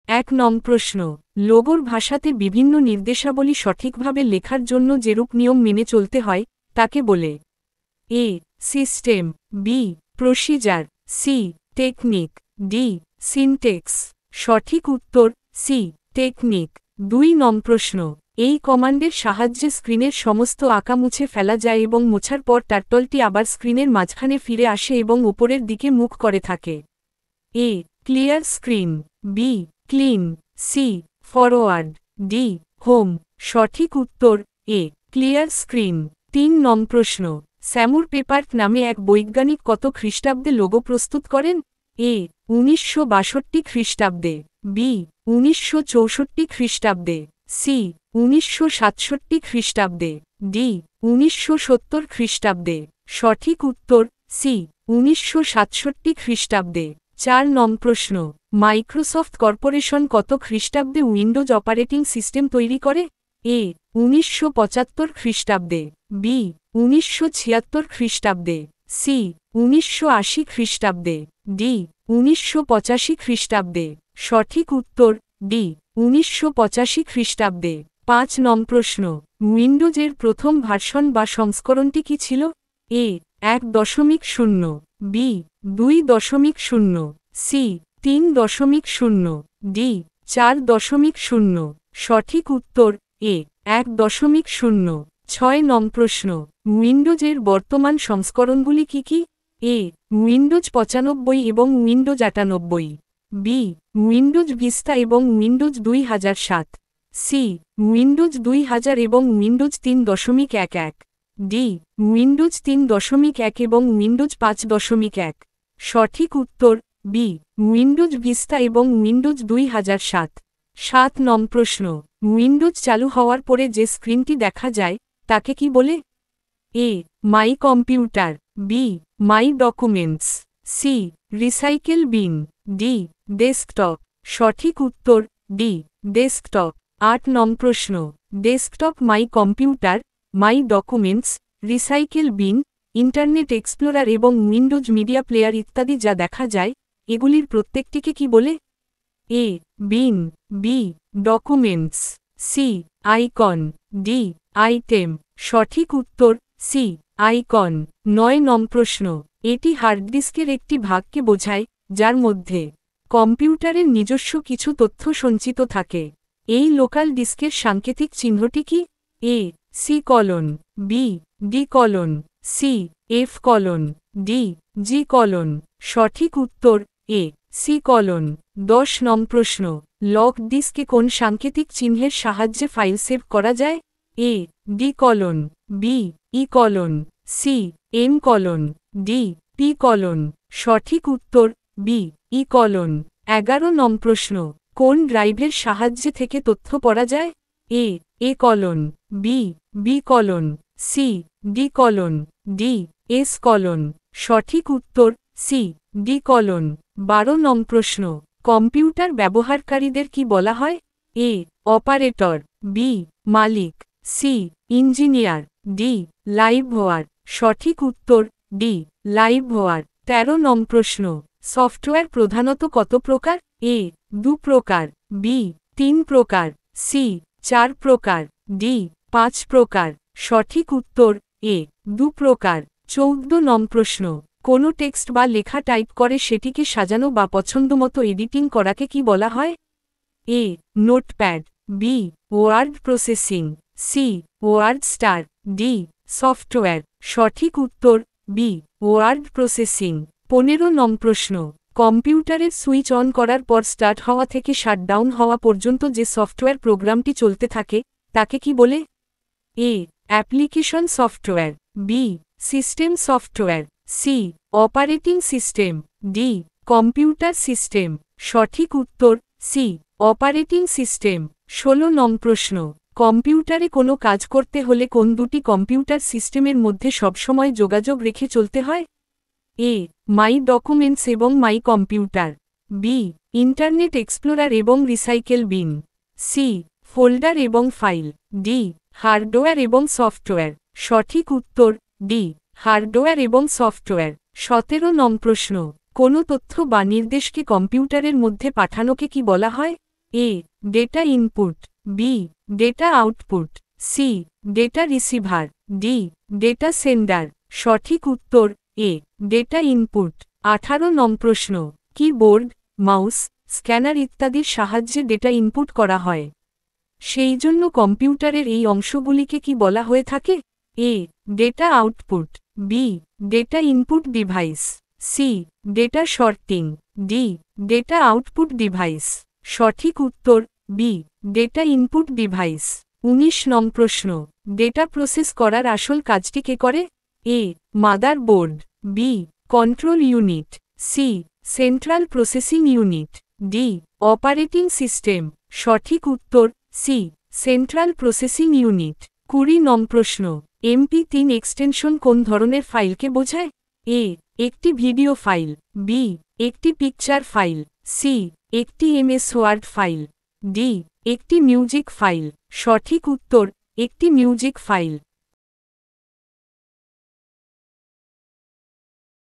এক নং প্রশ্ন, লোগোর ভাষাতে বিভিন্ন নির্দেশাবলী সঠিকভাবে লেখার জন্য যেরূপ নিয়ম মেনে চলতে হয় তাকে বলে A system, B procedure, C technique, D syntax. সঠিক উত্তর সি টেকনিক। ২ নং প্রশ্ন, এই কমান্ডের সাহায্যে স্ক্রিনের সমস্ত আঁকা মুছে ফেলা যায় এবং মোছার পর টার্টলটি আবার স্ক্রিনের মাঝখানে ফিরে আসে এবং উপরের দিকে মুখ করে থাকে। A clear screen, B clean, C forward, D home. সঠিক উত্তর এ ক্লিয়ার স্ক্রিন। ৩ নং প্রশ্ন, স্যামুর পেপার্ট নামে এক বৈজ্ঞানিক কত খ্রিস্টাব্দে লোগো প্রস্তুত করেন? এ ১৯৬২ খ্রিস্টাব্দে, বি ১৯৬৪ খ্রিস্টাব্দে, সি ১৯৬৭ খ্রিস্টাব্দে, ডি ১৯৭০ খ্রিস্টাব্দে। সঠিক উত্তর সি ১৯৬৭ খ্রিস্টাব্দে। ৪ নং প্রশ্ন, মাইক্রোসফট কর্পোরেশন কত খ্রিস্টাব্দে উইন্ডোজ অপারেটিং সিস্টেম তৈরি করে? এ ১৯৭৫ খ্রিস্টাব্দে, বি ১৯৭৬ খ্রিস্টাব্দে, সি ১৯৮০ খ্রিস্টাব্দে, ডি ১৯৮৫ খ্রিস্টাব্দে। সঠিক উত্তর ডি ১৯৮৫ খ্রিস্টাব্দে। ৫ নং প্রশ্ন, উইন্ডোজের প্রথম ভার্সন বা সংস্করণটি কি ছিল? এ ১.০, বি ২.০, সি ৩.০, ডি ৪.০। সঠিক উত্তর এ ১.০। ৬ নং প্রশ্ন, উইন্ডোজের বর্তমান সংস্করণগুলি কি কি? এ উইন্ডোজ ৯৫ এবং উইন্ডোজ ৯৮, বি উইন্ডোজ ভিস্তা এবং উইন্ডোজ ২০০৭, সি উইন্ডোজ ২০০০ এবং উইন্ডোজ ৩.১১, ডি উইন্ডোজ ৩.১ এবং উইন্ডোজ ৫.১। সঠিক উত্তর বি উইন্ডোজ ভিস্তা এবং উইন্ডোজ ২০০৭। ৭ নং প্রশ্ন, উইন্ডোজ চালু হওয়ার পরে যে স্ক্রিনটি দেখা যায় তাকে কি বলে? A my computer, B my documents, C recycle bin, D desktop. সঠিক উত্তর ডি ডেস্কটপ। ৮ নং প্রশ্ন, desktop, my computer, my documents, recycle bin, Internet Explorer এবং উইন্ডোজ মিডিয়া প্লেয়ার ইত্যাদি যা দেখা যায় এগুলির প্রত্যেকটিকে কি বলে? A bin, B documents, C icon, D item. সঠিক উত্তর সি আইকন। ৯ নং প্রশ্ন, এটি হার্ডডিস্কের একটি ভাগকে বোঝায় যার মধ্যে কম্পিউটারের নিজস্ব কিছু তথ্য সঞ্চিত থাকে। এই লোকাল ডিস্কের সাংকেতিক চিহ্নটি কি? A C colon, B D colon, C F colon, D G colon. সঠিক উত্তর এ সি কলন। ১০ নং প্রশ্ন, লক ডিস্কে কোন সাংকেতিক চিহ্নের সাহায্যে ফাইল সেভ করা যায়? A D colon, B E colon, C M colon, D P colon. সঠিক উত্তর বি ই কলন। ১১ নং প্রশ্ন, কোন ড্রাইভের সাহায্যে থেকে তথ্য পড়া যায়? A A colon, B B colon, C D colon, D S colon. সঠিক উত্তর সি ডি কলন। ১২ নং প্রশ্ন, কম্পিউটার ব্যবহারকারীদের কি বলা হয়? এ অপারেটর, বি মালিক, সি ইঞ্জিনিয়ার, ডি লাইভওয়ার। সঠিক উত্তর ডি লাইভওয়ার। ১৩ নং প্রশ্ন, সফটওয়্যার প্রধানত কত প্রকার? এ ২ প্রকার, বি ৩ প্রকার, সি ৪ প্রকার, ডি ৫ প্রকার। সঠিক উত্তর এ ২ প্রকার। ১৪ নং প্রশ্ন, কোনো টেক্সট বা লেখা টাইপ করে সেটিকে সাজানো বা পছন্দমতো এডিটিং করাকে কি বলা হয়? A notepad, B word processing, C word star, D software. সঠিক উত্তর বি ওয়ার্ড প্রসেসিং। ১৫ নং প্রশ্ন, কম্পিউটারের সুইচ অন করার পর স্টার্ট হওয়া থেকে শাটডাউন হওয়া পর্যন্ত যে সফটওয়্যার প্রোগ্রামটি চলতে থাকে তাকে কি বলে? A application software, B system software, C operating system, D computer system. সঠিক উত্তর সি অপারেটিং সিস্টেম। ১৬ নং প্রশ্ন, কম্পিউটারে কোনো কাজ করতে হলে কোন দুটি কম্পিউটার সিস্টেমের মধ্যে সবসময় যোগাযোগ রেখে চলতে হয়? এ মাই ডকুমেন্টস এবং my computer, B Internet Explorer এবং রিসাইকেল বিন, সি ফোল্ডার এবং ফাইল, ডি হার্ডওয়্যার এবং সফটওয়্যার। সঠিক উত্তর ডি হার্ডওয়্যার এবং সফটওয়্যার। ১৭ নং প্রশ্ন, কোনো তথ্য বা নির্দেশকে কম্পিউটারের মধ্যে পাঠানোকে কি বলা হয়? A data input, B data output, C data receiver, D data sender. সঠিক উত্তর এ ডেটা ইনপুট। 18 নং প্রশ্ন, কিবোর্ড, মাউস, স্ক্যানার ইত্যাদির সাহায্যে ডেটা ইনপুট করা হয়, সেই জন্য কম্পিউটারের এই অংশগুলিকে কি বলা হয়ে থাকে? A data output, B data input device, C data sorting, D data output device. সঠিক উত্তর বি ডেটা ইনপুট ডিভাইস। 19 নং প্রশ্ন, ডেটা প্রসেস করার আসল কাজটি কে করে? A motherboard, B control unit, C central processing unit, D operating system. সঠিক উত্তর সি সেন্ট্রাল প্রসেসিং ইউনিট। 20 নং প্রশ্ন, MP3 এক্সটেনশন কোন ধরনের ফাইলকে বোঝায়? এ একটি ভিডিও ফাইল, বি একটি পিকচার ফাইল, সি একটি MS ওয়ার্ড ফাইল, ডি একটি মিউজিক ফাইল। সঠিক উত্তর একটি মিউজিক ফাইল।